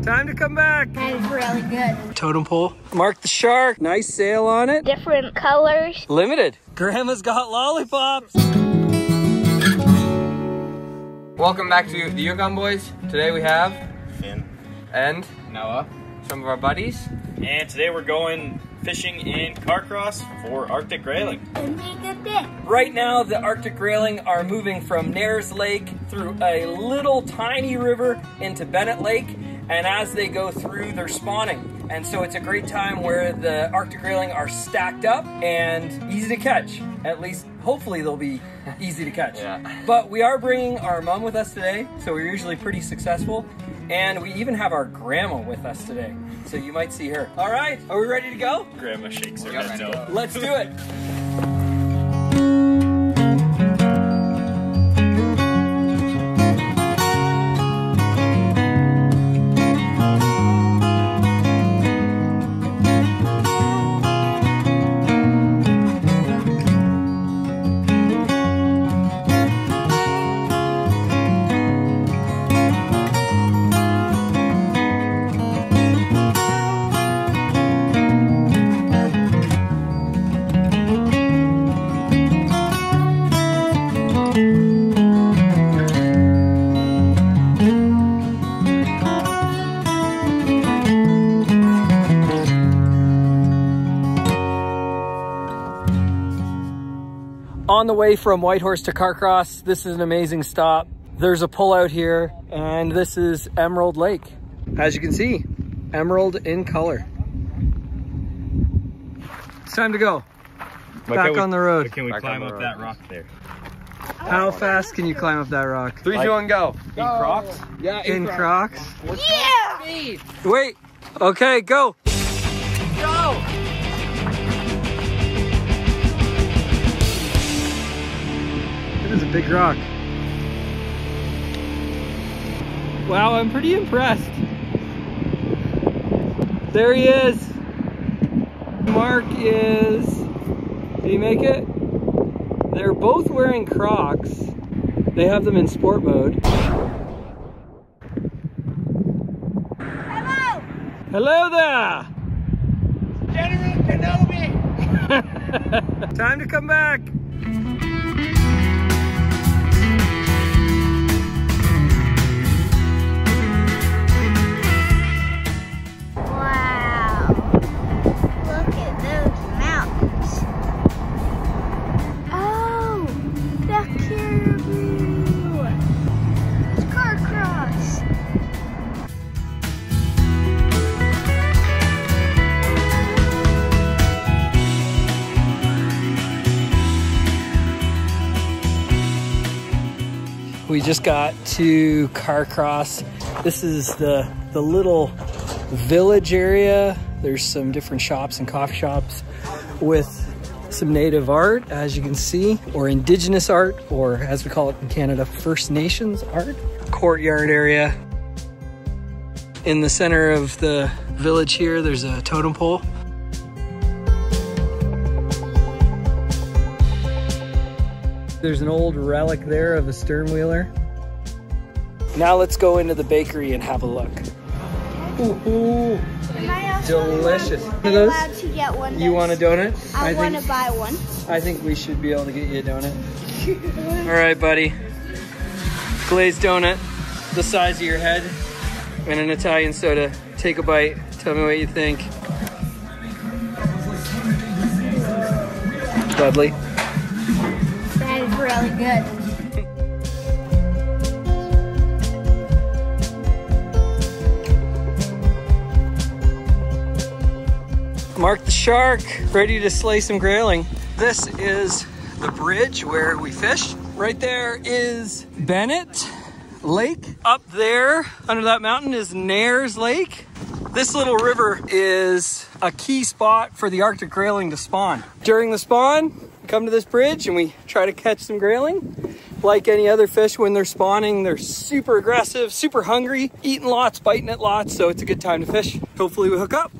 Time to come back. That is really good. Totem pole. Mark the shark. Nice sail on it. Different colors. Limited. Grandma's got lollipops. Welcome back to the Yukon boys. Today we have Finn and Noah, some of our buddies. and today we're going fishing in Carcross for Arctic Grayling. It'd be a good day. Right now, the Arctic Grayling are moving from Nares Lake through a little tiny river into Bennett Lake, and as they go through, they're spawning. And so it's a great time where the Arctic Grayling are stacked up and easy to catch. At least, hopefully they'll be easy to catch. Yeah. But we are bringing our mom with us today, so we're usually pretty successful. And we even have our grandma with us today, so you might see her. All right, are we ready to go? Grandma shakes her head no. Let's do it. On the way from Whitehorse to Carcross, this is an amazing stop. There's a pullout here, and this is Emerald Lake. As you can see, emerald in color. It's time to go. Back on the road. Can we climb up that rock there? How fast can you climb up that rock? 3, 2, 1, go. In Crocs? Yeah, In Crocs? Yeah! Wait, okay, go. Go! That is a big rock. Wow, I'm pretty impressed. There he is. Mark is, did he make it? They're both wearing Crocs. They have them in sport mode. Hello! Hello there. General Kenobi! Time to come back. Wow. Look at those mountains. Oh, the caribou. It's Carcross. We just got to Carcross. This is the little village area. There's some different shops and coffee shops with some native art, as you can see, or indigenous art, or as we call it in Canada, First Nations art. Courtyard area. In the center of the village here, there's a totem pole. There's an old relic there of a stern wheeler. Now let's go into the bakery and have a look. Ooh, Am I also delicious. allowed to get one? You want a donut? I want to buy one. I think we should be able to get you a donut. All right, buddy. Glazed donut, the size of your head, and an Italian soda. Take a bite. Tell me what you think. Dudley. That is really good. Mark the shark, ready to slay some grayling. This is the bridge where we fish. Right there is Bennett Lake. Up there, under that mountain, is Nares Lake. This little river is a key spot for the Arctic grayling to spawn. During the spawn, we come to this bridge and we try to catch some grayling. Like any other fish, when they're spawning, they're super aggressive, super hungry, eating lots, biting at lots, so it's a good time to fish. Hopefully we hook up.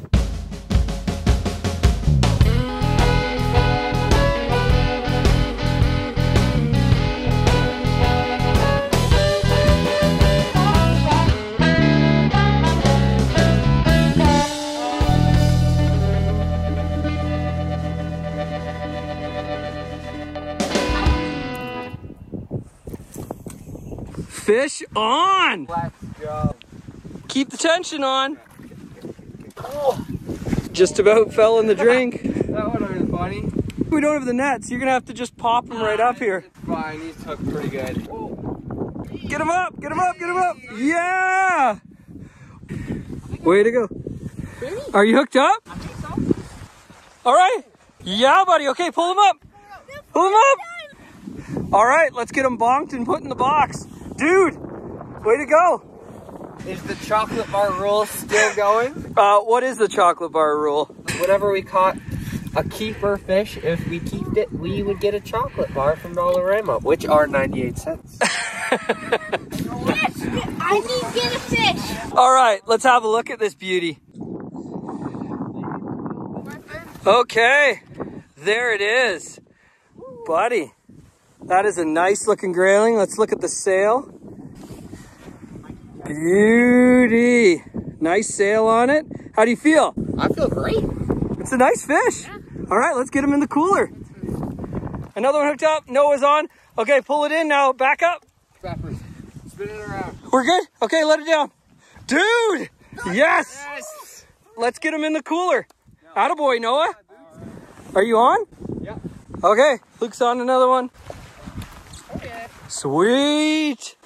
Fish on. Let's go. Keep the tension on. Just about fell in the drink. That one was funny. We don't have the nets. You're gonna have to just pop them right up here. It's fine, he's hooked pretty good. Get him up, get him up, get him up. Yeah. Way to go. Are you hooked up? I think so. All right. Yeah, buddy. Okay, pull him up. Pull him up. All right, let's get him bonked and put in the box. Dude, way to go. Is the chocolate bar rule still going? What is the chocolate bar rule? Whenever we caught a keeper fish, if we keeped it, we would get a chocolate bar from Dollarama, which are 98 cents. I need to get a fish. All right, let's have a look at this beauty. Okay, there it is. Buddy, that is a nice looking grayling. Let's look at the sail. Beauty. Nice sail on it. How do you feel? I feel great. It's a nice fish. Yeah. All right, let's get him in the cooler. Another one hooked up. Noah's on. Okay, pull it in now. Back up. Peppers. Spin it around. We're good? Okay, let it down. Dude! Yes! Let's get him in the cooler. Attaboy, Noah. Are you on? Yep. Okay, Luke's on another one. Okay. Sweet!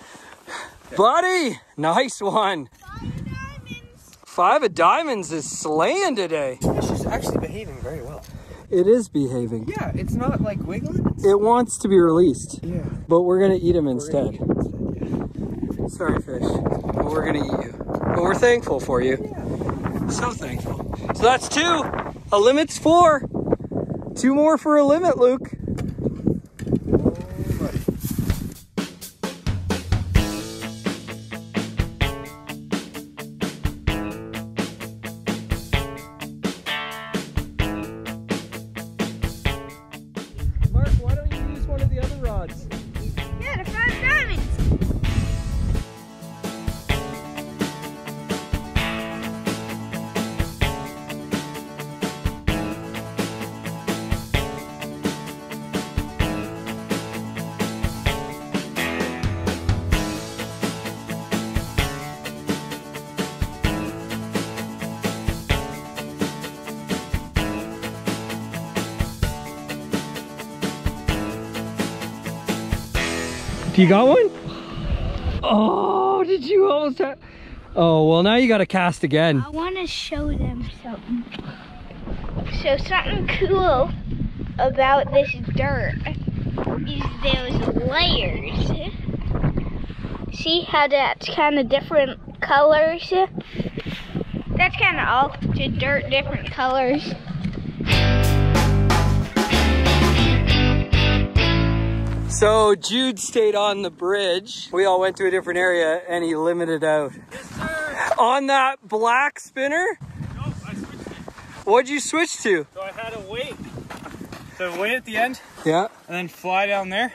Buddy, nice one. 5 diamonds. 5 of diamonds is slaying today. Fish is actually behaving very well. It is behaving. Yeah, it's not like wiggling. It wants to be released. Yeah. But we're gonna eat him instead. Yeah. Sorry, fish. But we're gonna eat you. But we're thankful for you. Yeah. So thankful. So that's 2. A limit's 4. 2 more for a limit, Luke. Mark, why don't you use one of the other rods? Yeah, the 5 diamonds. You got one? Oh, did you almost have? Oh, well, now you got to cast again. I want to show them something. So something cool about this dirt is those layers. See how that's kind of different colors? That's kind of all just dirt, different colors. So Jude stayed on the bridge. We all went to a different area and he limited out. Yes, sir. On that black spinner? No, I switched it. What'd you switch to? So I had to wait. So wait at the end Yeah. and then fly down there.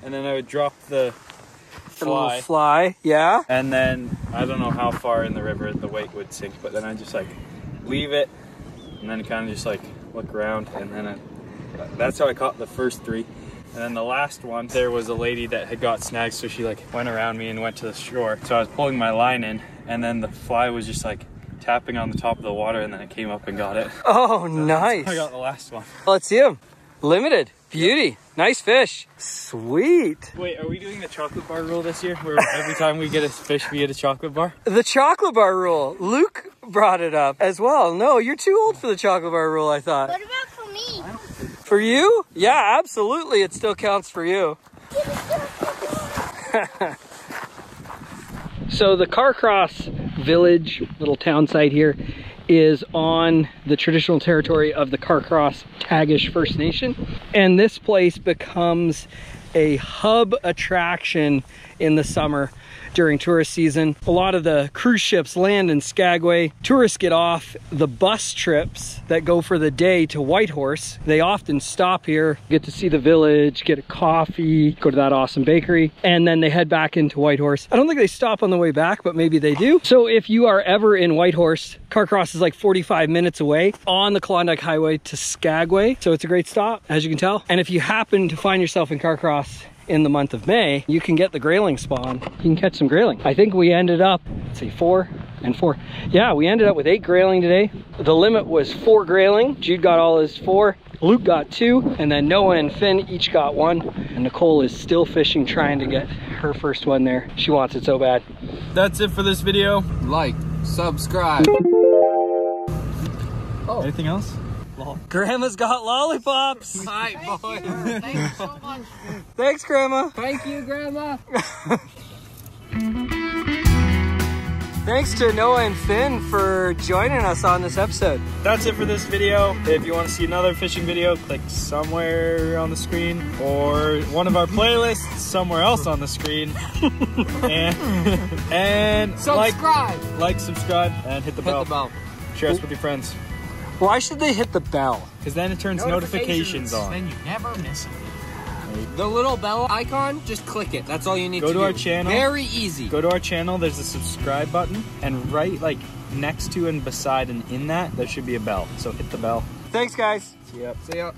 And then I would drop the A little fly. fly, yeah. And then I don't know how far in the river the weight would sink, but then I just like leave it and then kind of just like look around, and then that's how I caught the first 3. And then the last one, there was a lady that had got snagged, so she like went around me and went to the shore. So I was pulling my line in, and then the fly was just like tapping on the top of the water, and then it came up and got it. Oh, nice. I got the last one. Let's see him. Limited. Beauty. Nice fish. Sweet. Wait, are we doing the chocolate bar rule this year, where every time we get a fish, we get a chocolate bar? The chocolate bar rule. Luke brought it up as well. No, you're too old for the chocolate bar rule, I thought. What about for me? For you? Yeah, absolutely. It still counts for you. So the Carcross Village, little town site here, is on the traditional territory of the Carcross Tagish First Nation. And this place becomes a hub attraction in the summer during tourist season. A lot of the cruise ships land in Skagway. Tourists get off the bus trips that go for the day to Whitehorse. They often stop here, get to see the village, get a coffee, go to that awesome bakery, and then they head back into Whitehorse. I don't think they stop on the way back, but maybe they do. So if you are ever in Whitehorse, Carcross is like 45 minutes away on the Klondike Highway to Skagway. So it's a great stop, as you can tell. And if you happen to find yourself in Carcross in the month of May, you can get the grayling spawn. You can catch some grayling. I think we ended up, let's see, 4 and 4. Yeah, we ended up with 8 grayling today. The limit was 4 grayling. Jude got all his 4. Luke got 2, and then Noah and Finn each got 1. And Nicole is still fishing, trying to get her first one there. She wants it so bad. That's it for this video. Like, subscribe. Oh. Anything else? Grandma's got lollipops. Hi, boy. Thanks so much. Thanks, Grandma. Thank you, Grandma. Thanks to Noah and Finn for joining us on this episode. That's it for this video. If you want to see another fishing video, click somewhere on the screen or one of our playlists somewhere else on the screen. and Subscribe. Like, subscribe, and hit the bell. Hit the bell. Share us with your friends. Why should they hit the bell? Because then it turns notifications on. Then you never miss it. The little bell icon, just click it. That's all you need to do. Go to our channel. Very easy. Go to our channel. There's a subscribe button, and right like next to and beside and in that, there should be a bell. So hit the bell. Thanks, guys. See ya. See ya.